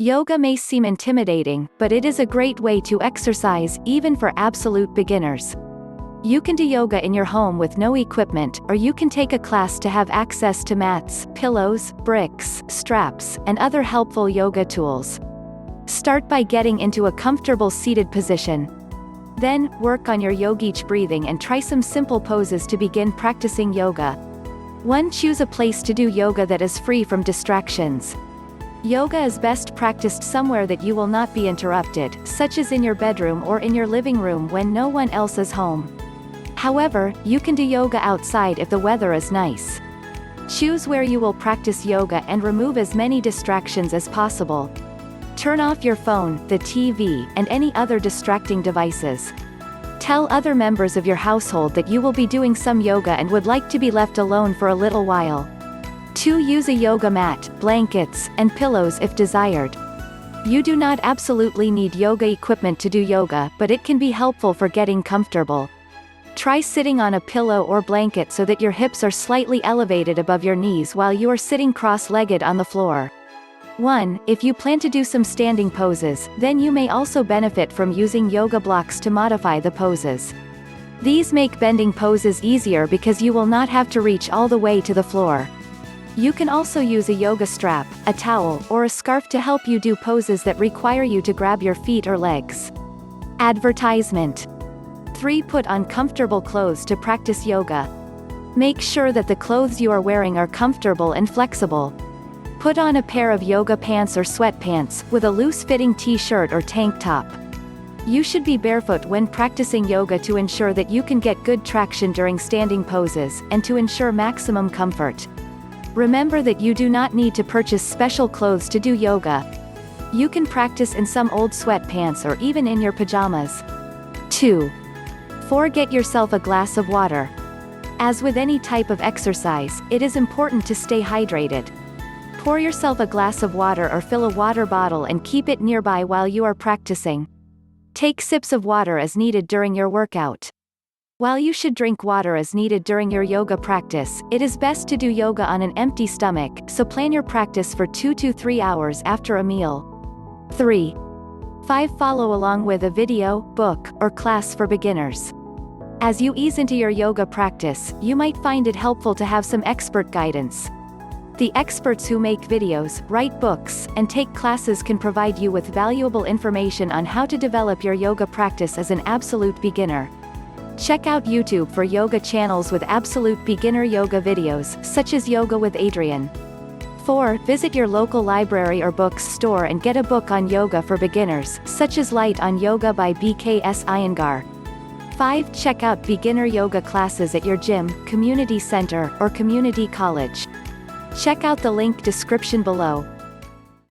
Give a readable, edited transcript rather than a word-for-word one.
Yoga may seem intimidating, but it is a great way to exercise, even for absolute beginners. You can do yoga in your home with no equipment, or you can take a class to have access to mats, pillows, bricks, straps, and other helpful yoga tools. Start by getting into a comfortable seated position. Then, work on your yogic breathing and try some simple poses to begin practicing yoga. 1. Choose a place to do yoga that is free from distractions. Yoga is best practiced somewhere that you will not be interrupted, such as in your bedroom or in your living room when no one else is home. However, you can do yoga outside if the weather is nice. Choose where you will practice yoga and remove as many distractions as possible. Turn off your phone, the TV, and any other distracting devices. Tell other members of your household that you will be doing some yoga and would like to be left alone for a little while. 2. Use a yoga mat, blankets, and pillows if desired. You do not absolutely need yoga equipment to do yoga, but it can be helpful for getting comfortable. Try sitting on a pillow or blanket so that your hips are slightly elevated above your knees while you are sitting cross-legged on the floor. 1. If you plan to do some standing poses, then you may also benefit from using yoga blocks to modify the poses. These make bending poses easier because you will not have to reach all the way to the floor. You can also use a yoga strap, a towel, or a scarf to help you do poses that require you to grab your feet or legs. Advertisement. 3. Put on comfortable clothes to practice yoga. Make sure that the clothes you are wearing are comfortable and flexible. Put on a pair of yoga pants or sweatpants, with a loose-fitting t-shirt or tank top. You should be barefoot when practicing yoga to ensure that you can get good traction during standing poses, and to ensure maximum comfort. Remember that you do not need to purchase special clothes to do yoga. You can practice in some old sweatpants or even in your pajamas. 2. 4. Get yourself a glass of water. As with any type of exercise, it is important to stay hydrated. Pour yourself a glass of water or fill a water bottle and keep it nearby while you are practicing. Take sips of water as needed during your workout. While you should drink water as needed during your yoga practice, it is best to do yoga on an empty stomach, so plan your practice for 2 to 3 hours after a meal. 3. 5. Follow along with a video, book, or class for beginners. As you ease into your yoga practice, you might find it helpful to have some expert guidance. The experts who make videos, write books, and take classes can provide you with valuable information on how to develop your yoga practice as an absolute beginner. Check out YouTube for yoga channels with absolute beginner yoga videos, such as Yoga with Adriene. 4. Visit your local library or books store and get a book on yoga for beginners, such as Light on Yoga by BKS Iyengar. 5. Check out beginner yoga classes at your gym, community center, or community college. Check out the link description below.